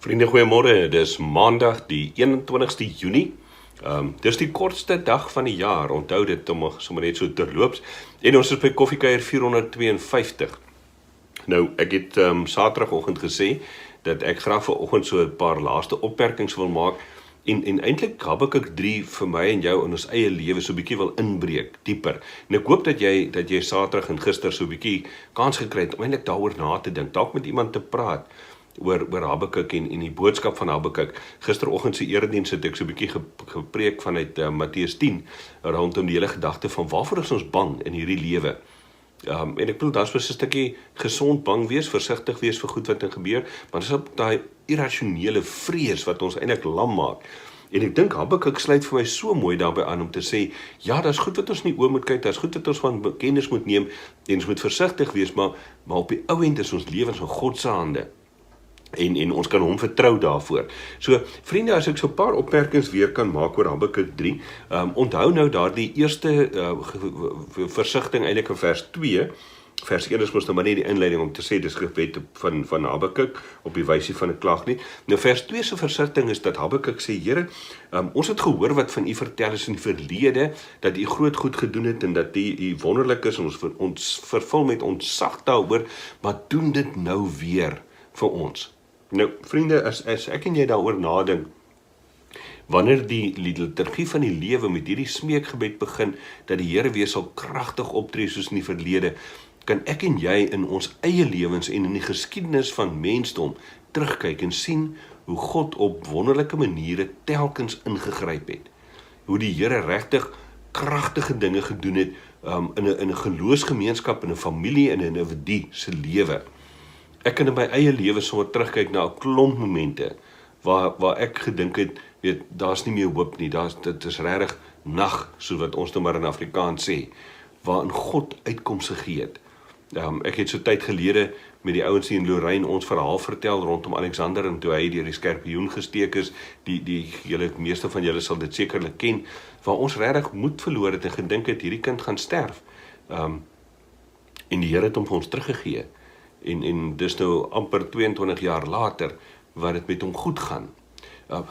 Vriende, goeiemôre. Dis Maandag die 21ste Junie. Dis die kortste dag van die jaar. Onthou dit om sommer net so terloops. En ons is by Koffiekuier 452. Nou, ek het Saterdagoggend gesê dat ek graag vanoggend so 'n paar laaste opmerkings wil maak en eintlik Habakuk 3 vir my en jou in ons eie lewe so 'n bietjie wil inbreek, dieper. En ek hoop dat jy Saterdag en gister so 'n bietjie kans gekry het om eintlik daaroor na te dink, dalk met iemand te praat oor Habakuk en die boodskap van Habakuk. Gisteroggend se erediens het ek so 'n bietjie gepreek vanuit Matteus 10 rondom die hele gedagte van waarvoor is ons bang in hierdie lewe. En ek bedoel, daar is 'n stukkie gesond bang wees, versigtig wees vir goed wat gebeur, maar dis op daai irrasionele vrees wat ons eintlik lam maak. En ek dink Habakuk sluit vir my so mooi daarbey aan om te sê, ja, daar's goed wat ons nie oor moet kyk, daar's goed wat ons van kennis moet neem, en ons moet versigtig wees, maar op die ou end is ons lewens in God se hande. En ons kan hom vertrou daarvoor. So, vriende, as ek so 'n paar opmerkings weer kan maak oor Habakuk 3, onthou nou daardie eerste versigtiging eintlik in vers 2, vers 1 is mos nou maar net die inleiding om te sê, dis gebed van Habakuk, op die wysie van 'n klag nie. Nou vers 2 se versigtiging is dat Habakuk sê, Here, ons het gehoor wat van u vertel is in die verlede, dat u groot goed gedoen het, en dat u wonderlik is, en ons vervul met ontzag daaroor, maar doen dit nou weer vir ons. Nou, vriende, as ek en jy daaroor nadink, wanneer die liturgie van die lewe met hierdie smeekgebed begin, dat die Here weer sal kragtig optree soos in die verlede, kan ek en jy in ons eie lewens en in die geskiedenis van mensdom terugkyk en sien hoe God op wonderlike maniere telkens ingegryp het. Hoe die Here regtig kragtige dinge gedoen het in 'n geloofsgemeenskap, in 'n familie, in 'n individu se lewe. Ek kan in my eie lewe sommer terugkyk na 'n klomp momente waar ek gedink het, weet, daar's nie meer hoop nie, dit is regtig nag, so wat ons nou maar in Afrikaans sê, waarin God uitkomste gegee het. Ek het so tyd gelede met die ouens hier in Lorraine ons verhaal vertel rondom Alexander, en toe hy deur die skorpioen gesteek is, meeste van julle sal dit sekerlik ken, waar ons regtig moed verloor het en gedink het, hierdie kind gaan sterf. En die Here het hom vir ons teruggegee. En dis nou amper 22 jaar later, wat dit met hom goed gaan.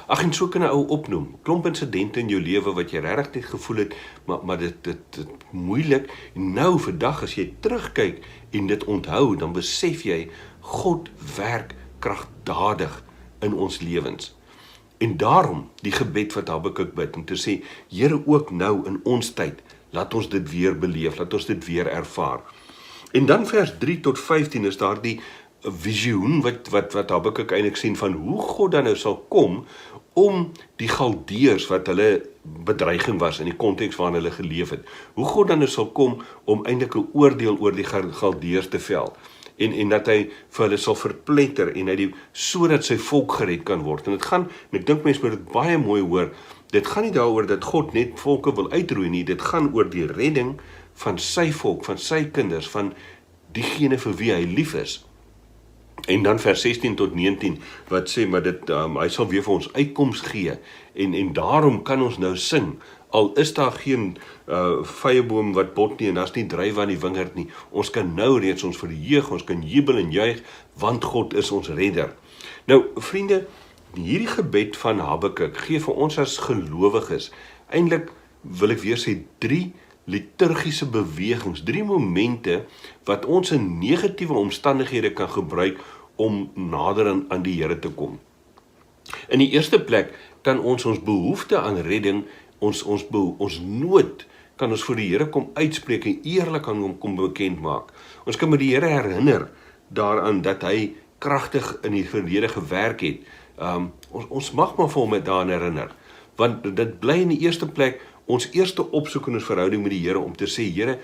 En so kan 'n ou opnoem, klomp insidente in jou lewe wat jy regtig net gevoel het, maar dit moeilik, en nou vandag as jy terugkyk en dit onthou, dan besef jy, God werk kragtadig in ons lewens. En daarom die gebed wat Habakuk bid, om te sê, Here, ook nou in ons tyd, laat ons dit weer beleef, laat ons dit weer ervaar. En dan vers 3 tot 15 is daar die visioen wat Habakuk eintlik sien van hoe God dan nou sal kom om die Galdeërs wat hulle bedreiging was in die konteks waarin hulle geleef het. Hoe God dan nou sal kom om eintlik 'n oordeel oor die Galdeërs te vel. En dat hy vir hulle sal verpletter en sodat sy volk gered kan word. En dit gaan, en ek dink mense moet dit baie mooi hoor, dit gaan nie daaroor dat God net volke wil uitroei nie, dit gaan oor die redding van sy volk, van sy kinders, van diegene vir wie hy lief is. En dan vers 16 tot 19, wat sê, maar hy sal weer vir ons uitkoms gee, en daarom kan ons nou sing, al is daar geen vyeboom wat bot nie, en daar's nie druiwe aan die wingerd nie, ons kan nou reeds ons verheug, ons kan jubel en juig, want God is ons redder. Nou, vriende, hierdie gebed van Habakuk gee vir ons as gelowiges, eintlik wil ek weer sê, 3 liturgiese bewegings, 3 momente wat ons in negatiewe omstandighede kan gebruik om nader aan die Here te kom. In die eerste plek kan ons behoefte aan redding, ons nood, kan ons voor die Here kom uitspreek en eerlik aan hom kom bekend maak. Ons kan met die Here herinner daaraan dat hy kragtig in die verlede gewerk het. Ons mag maar vir hom daaraan herinner, want dit bly in die eerste plek ons eerste opsoek in ons verhouding met die Here, om te sê, Here,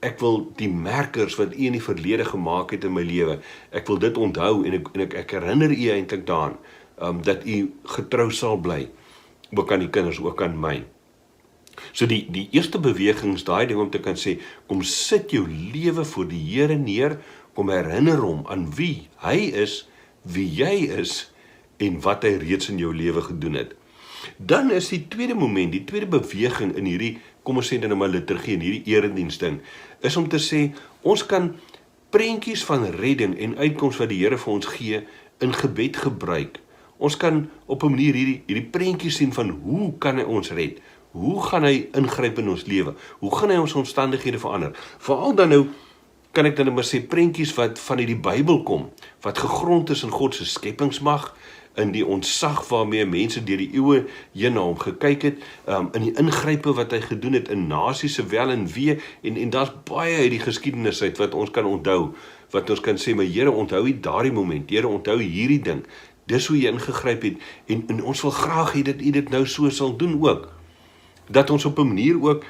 ek wil die merkers wat u in die verlede gemaak het in my lewe, ek wil dit onthou, en ek herinner u eintlik daaraan, dat u getrou sal bly, ook aan die kinders, ook aan my. So die eerste beweging is daai ding om te kan sê, kom sit jou lewe voor die Here neer, kom herinner hom aan wie hy is, wie jy is, en wat hy reeds in jou lewe gedoen het. Dan is die tweede moment, die tweede beweging in hierdie, kom ons sê dan nou maar liturgie, in hierdie erediensding, is om te sê, ons kan prentjies van redding en uitkoms wat die Here vir ons gee, in gebed gebruik, Ons kan op 'n manier hierdie prentjie sien van hoe kan hy ons red? Hoe gaan hy ingryp in ons lewe? Hoe gaan hy ons omstandighede verander? Veral dan nou, kan ek dan maar sê, prentjies wat van die Bybel kom, wat gegrond is in God se skepingsmag, in die ontsag waarmee mense deur die eeue heen na hom gekyk het, in die ingrype wat hy gedoen het in nasies se wel en wee, en daar's baie uit die geskiedenis uit wat ons kan onthou, wat ons kan sê, maar Here, onthou jy daardie moment, Here, onthou hierdie ding, dis hoe jy ingegryp het, en ons wil graag hê dat jy dit nou so sal doen ook, dat ons op 'n manier ook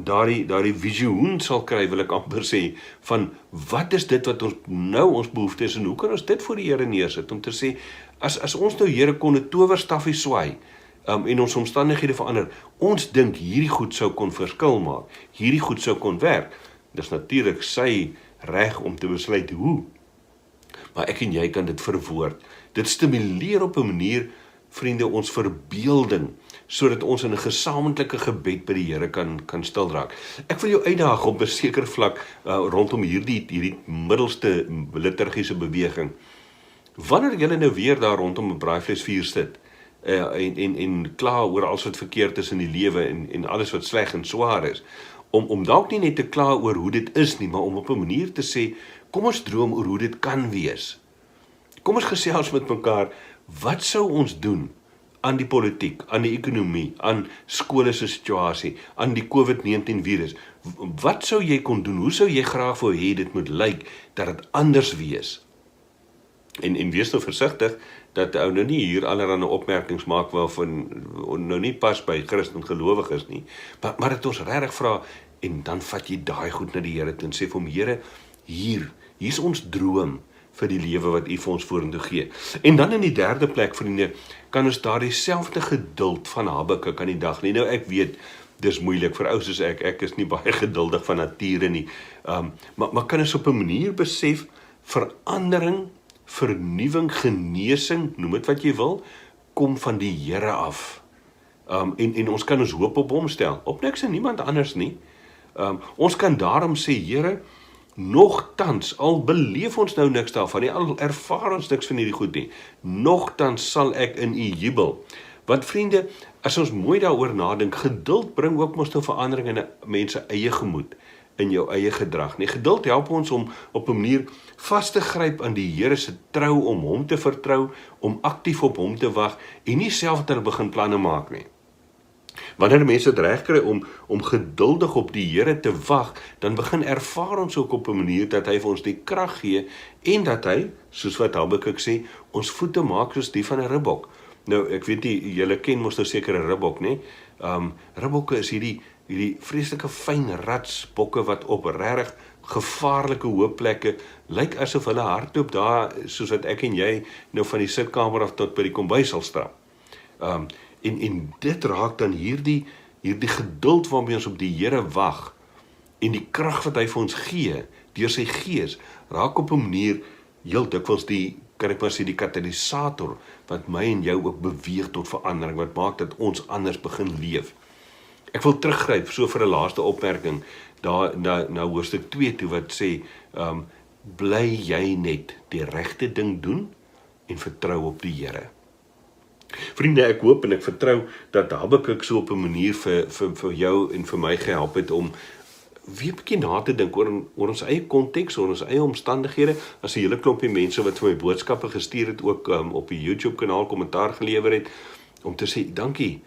daardie visioen sal kry, wil ek amper sê, van wat is dit wat ons nou ons behoefte is, en hoe kan ons dit voor die Here neersit, om te sê, as ons nou, Here, kon 'n towerstafie swaai, en ons omstandighede verander, ons dink hierdie goed sou kon verskil maak, hierdie goed sou kon werk, dis natuurlik sy reg om te besluit hoe, maar ek en jy kan dit verwoord, dit stimuleer op 'n manier, vriende, ons verbeelding, sodat ons in 'n gesamentlike gebed by die Here kan stil raak. Ek wil jou uitdaag op 'n sekere vlak rondom hierdie middelste liturgiese beweging. Wanneer julle nou weer daar rondom 'n braaivleisvuur sit, en kla oor alles wat verkeerd is in die lewe, en alles wat sleg en swaar is, om dalk nie net te kla oor hoe dit is nie, maar om op 'n manier te sê, kom ons droom oor hoe dit kan wees. Kom ons gesels met mekaar, wat sou ons doen aan die politiek, aan die ekonomie, aan skole se situasie, aan die COVID-19 virus? Wat sou jy kon doen? Hoe sou jy graag wou hê dit moet lyk, dat dit anders wees? En wees nou versigtig, dat ou nou nie hier allerlei opmerkings maak waarvan nou nie pas by Christen gelowiges nie, maar dat ons regtig vra, en dan vat jy daai goed na die Here toe en sê vir hom, Here, hier's ons droom vir die lewe wat U vir ons vorentoe gee. En dan in die derde plek, vriende, kan ons daardie selfde geduld van Habakuk aan die dag nie. Nou ek weet, dis moeilik vir ou soos ek is nie baie geduldig van nature nie, maar kan ons op 'n manier besef, verandering, vernuwing, genesing, noem dit wat jy wil, kom van die Here af. En ons kan ons hoop op hom stel, op niks en niemand anders nie. Ons kan daarom sê, Here, nogtans, al beleef ons nou niks daarvan nie, al ervaar ons niks van hierdie goed nie, nogtans sal ek in U jubel. Want vriende, as ons mooi daaroor nadink, geduld bring ook mos nou verandering in 'n mens se eie gemoed, in jou eie gedrag. Nee, geduld help ons om op 'n manier vas te gryp aan die Here se trou, om hom te vertrou, om aktief op hom te wag, en nie self te begin planne maak nie. Wanneer mense dit reg kry om geduldig op die Here te wag, dan begin ervaar ons ook op 'n manier dat hy vir ons die krag gee, en dat hy, soos wat Habakuk sê, ons voete maak soos die van 'n ribbok. Nou, ek weet nie, julle ken mos nou seker 'n ribbok, nee? Ribbokke is hierdie vreeslike fyn ratsbokke wat op regtig gevaarlike hoë plekke lyk asof hulle hardloop daar, soos wat ek en jy nou van die sitkamer af tot by die kombuis sal stap. En dit raak dan hierdie geduld waarmee ons op die Here wag, en die krag wat hy vir ons gee, deur sy gees, raak op 'n manier heel dikwels kan ek maar sê, die katalisator, wat my en jou ook beweeg tot verandering, wat maak dat ons anders begin leef. Ek wil teruggryp, so vir 'n laaste opmerking, daar na hoofstuk 2 toe, wat sê, bly jy net die regte ding doen, en vertrou op die Here. Vriende, ek hoop en ek vertrou dat Habakuk so op 'n manier vir jou en vir my gehelp het om weer 'n bietjie na te dink oor ons eie konteks, oor ons eie omstandighede. As 'n hele klompie mense wat vir my boodskappe gestuur het, ook op die YouTube kanaal kommentaar gelewer het, om te sê, dankie,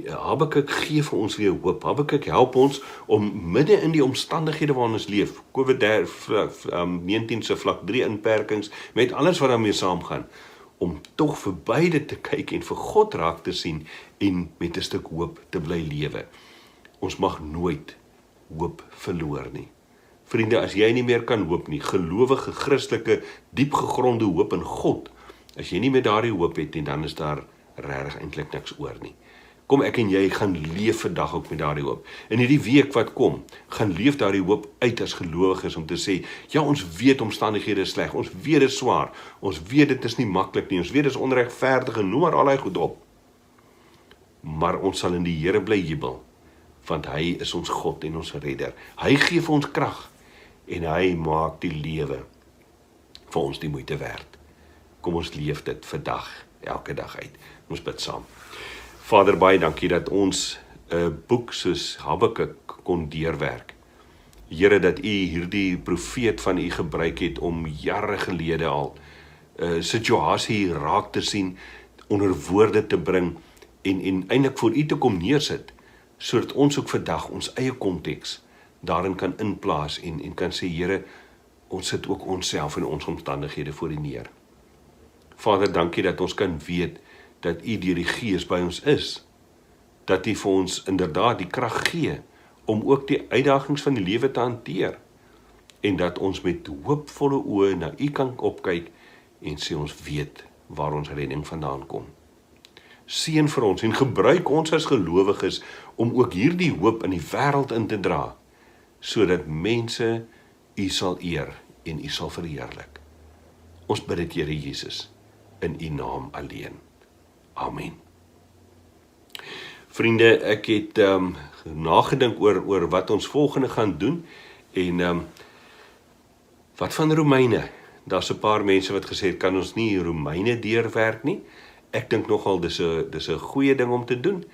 Habakuk gee vir ons weer hoop. Habakuk help ons om midde in die omstandighede waarin ons leef, COVID-19 se vlak 3 inperkings, met alles wat daarmee saamgaan, om tog verby dit te kyk en vir God raak te sien, en met 'n stuk hoop te bly lewe. Ons mag nooit hoop verloor nie. Vriende, as jy nie meer kan hoop nie, gelowige, Christelike, diepgegronde hoop in God, as jy nie meer daardie hoop het nie, dan is daar regtig eintlik niks oor nie. Kom, ek en jy gaan leef vandag ook met daardie hoop. In hierdie week wat kom, gaan leef daardie hoop uit as gelowiges, om te sê, ja, ons weet omstandighede is sleg, ons weet dit is swaar, ons weet dit is nie maklik nie, ons weet dit is onregverdig, en noem maar al die goed op. Maar ons sal in die Here bly jubel, want hy is ons God en ons redder. Hy gee vir ons krag, en hy maak die lewe vir ons die moeite werd. kom ons leef dit vandag, elke dag uit. Ons bid saam. Vader, baie dankie dat ons 'n boek soos Habakuk kon deurwerk. Here, dat U hierdie profeet van U gebruik het om jare gelede al 'n situasie raak te sien, onder woorde te bring en eintlik voor U te kom neersit, sodat ons ook vandag ons eie konteks daarin kan inplaas en kan sê, Here, ons sit ook onsself en ons omstandighede voor U neer. Vader, dankie dat ons kan weet dat U deur die Gees by ons is, dat U vir ons inderdaad die krag gee om ook die uitdagings van die lewe te hanteer, en dat ons met hoopvolle oë na U kan opkyk en sê ons weet waar ons redding vandaan kom. Seën vir ons en gebruik ons as gelowiges om ook hierdie hoop in die wêreld in te dra, sodat mense U sal eer en U sal verheerlik. Ons bid dit, Here Jesus, in U naam alleen. Amen. Vriende, ek het nagedink oor wat ons volgende gaan doen, en wat van Romeine? Daar's 'n paar mense wat gesê het, kan ons nie Romeine deurwerk nie? Ek dink nogal dis 'n goeie ding om te doen,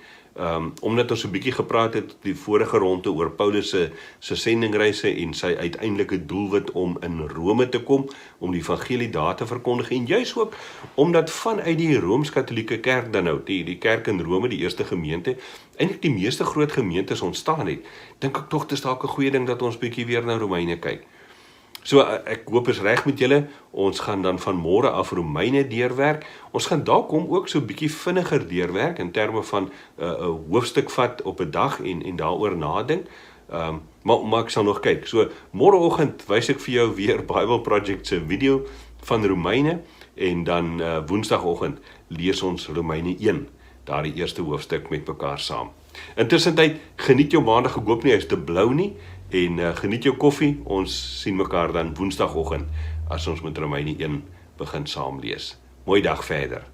omdat ons 'n bietjie gepraat het die vorige ronde oor Paulus se sendingreise en sy uiteindelike doelwit om in Rome te kom, om die evangelie daar te verkondig, en juis ook omdat vanuit die Rooms-Katolieke kerk dan nou, die kerk in Rome, die eerste gemeente, eintlik die meeste groot gemeentes ontstaan het, dink ek tog dis dalk 'n goeie ding dat ons bietjie weer na Romeine kyk. So, ek hoop is reg met julle, ons gaan dan van môre af Romeine deurwerk. Ons gaan dalk ook so 'n bietjie vinniger deurwerk, in terme van 'n hoofstuk vat op 'n dag en daaroor nadink. Maar ek sal nog kyk. So, môreoggend wys ek vir jou weer Bible Project se video van Romeine, en dan woensdagoggend lees ons Romeine 1, daar die eerste hoofstuk met mekaar saam. Intussentyd, geniet jou maandag, ek hoop nie hy is te blou nie, en geniet jou koffie. Ons sien mekaar dan woensdagoggend as ons met Romeine 1 begin saam lees. Mooi dag verder.